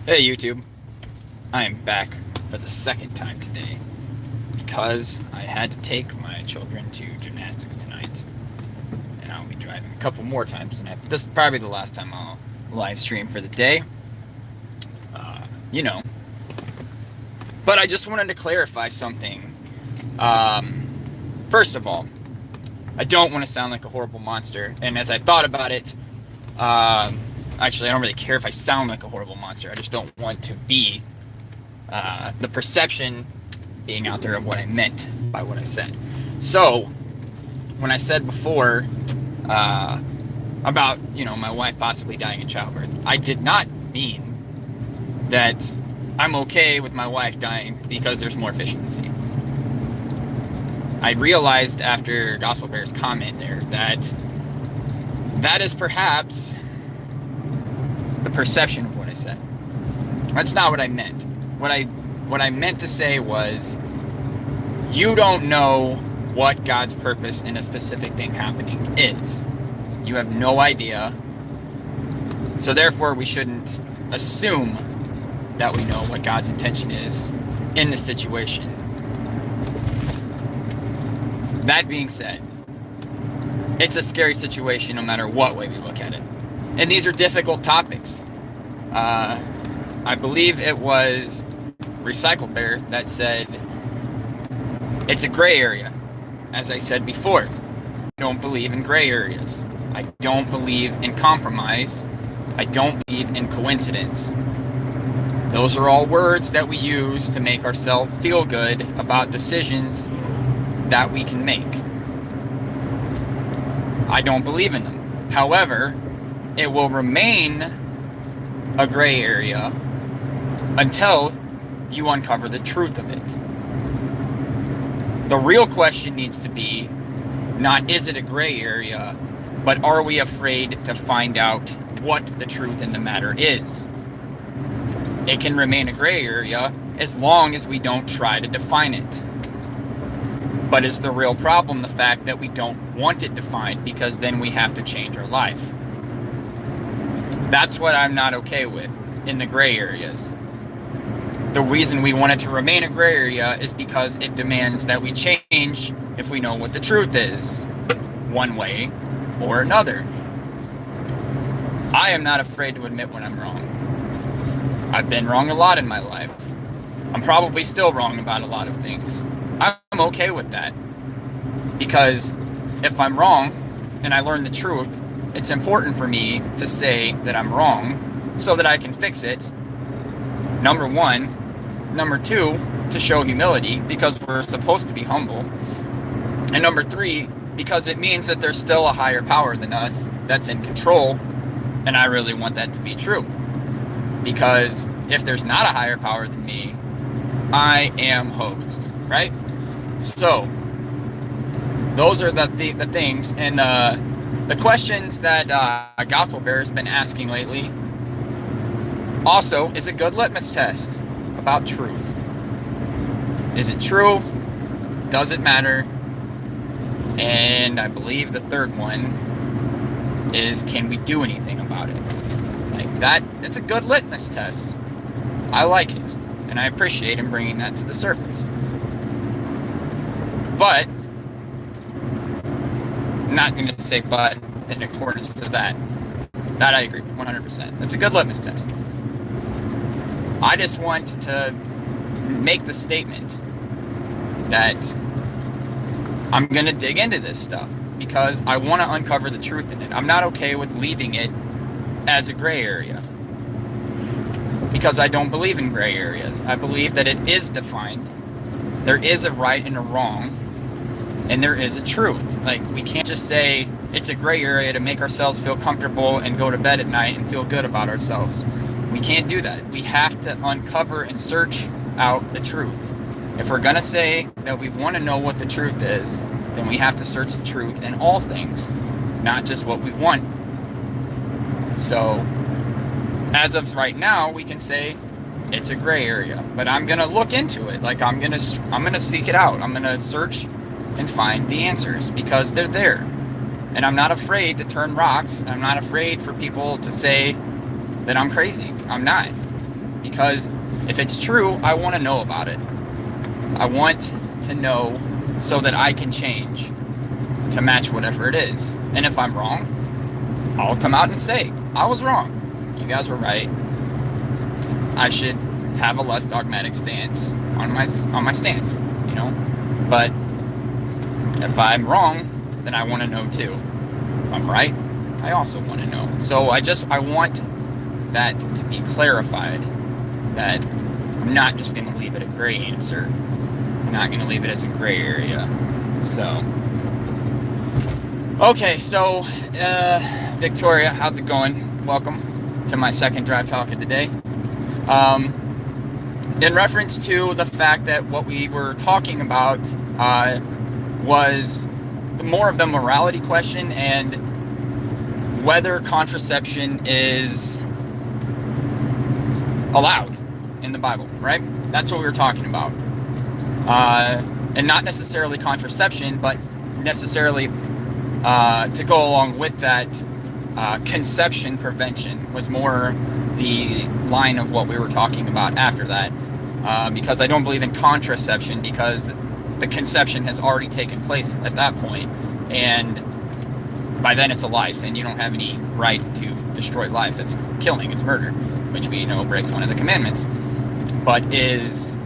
Hey YouTube, I am back for the second time today because I had to take my children to gymnastics tonight, and I'll be driving a couple more times tonight. But this is probably the last time I'll live stream for the day, uh, you know. But I just wanted to clarify something. First of all, I don't want to sound like a horrible monster, and as I thought about it, actually, I don't really care if I sound like a horrible monster. I just don't want to be the perception being out there of what I meant by what I said. So, when I said before about my wife possibly dying in childbirth, I did not mean that I'm okay with my wife dying because there's more fish in the sea. I realized after Gospel Bear's comment there that that is perhaps the perception of what I said. That's not what I meant. What I meant to say was, you don't know what God's purpose in a specific thing happening is. You have no idea. So therefore, we shouldn't assume that we know what God's intention is in the situation. That being said, it's a scary situation no matter what way we look at it. And these are difficult topics. I believe it was Recycle Bear that said it's a gray area. As I said before, I don't believe in gray areas. I don't believe in compromise. I don't believe in coincidence. Those are all words that we use to make ourselves feel good about decisions that we can make. I don't believe in them. However, it will remain a gray area until you uncover the truth of it. The real question needs to be not is it a gray area, but are we afraid to find out what the truth in the matter is? It can remain a gray area as long as we don't try to define it. But is the real problem the fact that we don't want it defined because then we have to change our life? That's what I'm not okay with in the gray areas. The reason we want it to remain a gray area is because it demands that we change if we know what the truth is, one way or another. I am not afraid to admit when I'm wrong. I've been wrong a lot in my life. I'm probably still wrong about a lot of things. I'm okay with that. Because if I'm wrong and I learn the truth, it's important for me to say that I'm wrong so that I can fix it. Number one. Number two, to show humility because we're supposed to be humble. And number three, because it means that there's still a higher power than us that's in control. And I really want that to be true. Because if there's not a higher power than me, I am hosed, right? So, those are the things. And the questions that Gospel Bear has been asking lately also is a good litmus test about truth. Is it true? Does it matter? And I believe the third one is, can we do anything about it? Like that, it's a good litmus test. I like it, and I appreciate him bringing that to the surface. But, I'm not going to say but in accordance to that. That I agree 100%. It's a good litmus test. I just want to make the statement that I'm going to dig into this stuff because I want to uncover the truth in it. I'm not okay with leaving it as a gray area because I don't believe in gray areas. I believe that it is defined. There is a right and a wrong, and there is a truth. Like, we can't just say it's a gray area to make ourselves feel comfortable and go to bed at night and feel good about ourselves. We can't do that. We have to uncover and search out the truth. If we're going to say that we want to know what the truth is, then we have to search the truth in all things, not just what we want. So, as of right now, we can say it's a gray area, but I'm going to look into it. Like, I'm going to seek it out. I'm going to search and find the answers because they're there. And I'm not afraid to turn rocks. I'm not afraid for people to say that I'm crazy. I'm not. because if it's true, I want to know about it. I want to know so that I can change to match whatever it is. And if I'm wrong, I'll come out and say, I was wrong. You guys were right. I should have a less dogmatic stance on my stance, you know? But if I'm wrong, then I want to know too. If I'm right, I also want to know. So I want that to be clarified, that I'm not just going to leave it a gray answer. I'm not going to leave it as a gray area. So, okay, so Victoria, how's it going? Welcome to my second Drive Talk of the day. In reference to the fact that what we were talking about was more of the morality question and whether contraception is allowed in the Bible, right? That's what we were talking about. And not necessarily contraception, but necessarily to go along with that, conception prevention was more the line of what we were talking about after that. Because I don't believe in contraception, because the conception has already taken place at that point, and by then it's a life, and you don't have any right to destroy life. It's killing, it's murder, which we know breaks one of the commandments. But is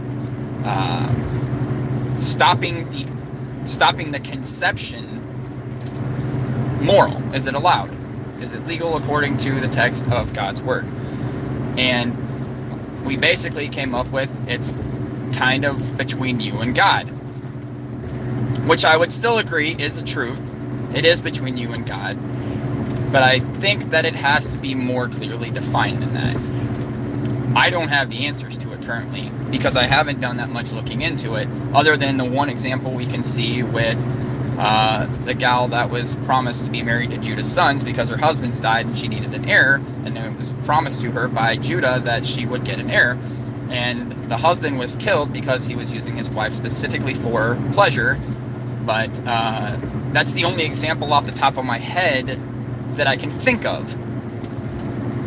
stopping the conception moral? Is it allowed? Is it legal according to the text of God's word? And we basically came up with it's kind of between you and God, which I would still agree is a truth. It is between you and God, but I think that it has to be more clearly defined than that. I don't have the answers to it currently because I haven't done that much looking into it, other than the one example we can see with the gal that was promised to be married to Judah's sons because her husband's died and she needed an heir, and it was promised to her by Judah that she would get an heir, and the husband was killed because he was using his wife specifically for pleasure. But that's the only example off the top of my head that I can think of.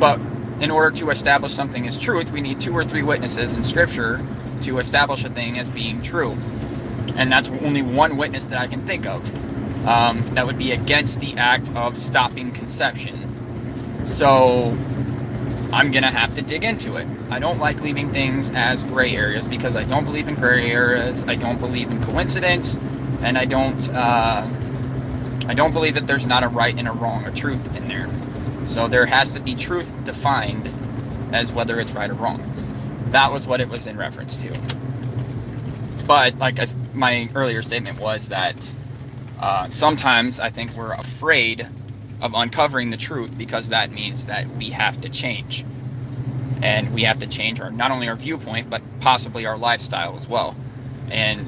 But in order to establish something as truth, we need 2 or 3 witnesses in Scripture to establish a thing as being true. And that's only one witness that I can think of. That would be against the act of stopping conception. So I'm going to have to dig into it. I don't like leaving things as gray areas because I don't believe in gray areas. I don't believe in coincidence. And I don't believe that there's not a right and a wrong, a truth in there. So there has to be truth defined as whether it's right or wrong. That was what it was in reference to. But like my earlier statement was that sometimes I think we're afraid of uncovering the truth because that means that we have to change. And we have to change not only our viewpoint, but possibly our lifestyle as well. And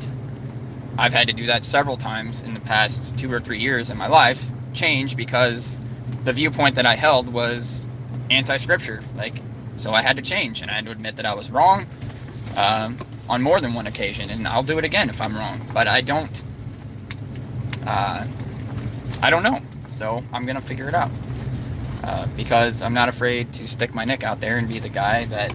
I've had to do that several times in the past 2 or 3 years in my life, change because the viewpoint that I held was anti-scripture. So I had to change, and I had to admit that I was wrong on more than one occasion, and I'll do it again if I'm wrong. But I don't know, so I'm gonna figure it out because I'm not afraid to stick my neck out there and be the guy that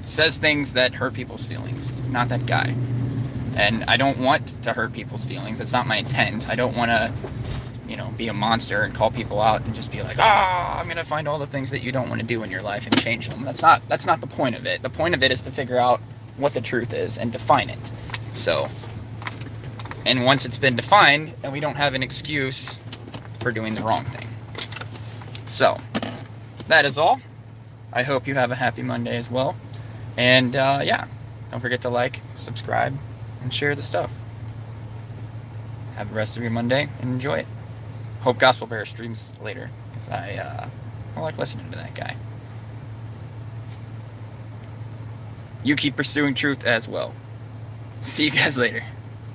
says things that hurt people's feelings. Not that guy. And I don't want to hurt people's feelings. That's not my intent. I don't want to, be a monster and call people out and just be like, I'm going to find all the things that you don't want to do in your life and change them. That's not the point of it. The point of it is to figure out what the truth is and define it. So, and once it's been defined, then we don't have an excuse for doing the wrong thing. So, that is all. I hope you have a happy Monday as well. And don't forget to like, subscribe, and share the stuff. Have the rest of your Monday and enjoy it. Hope Gospel Bear streams later, because I like listening to that guy. You keep pursuing truth as well. See you guys later.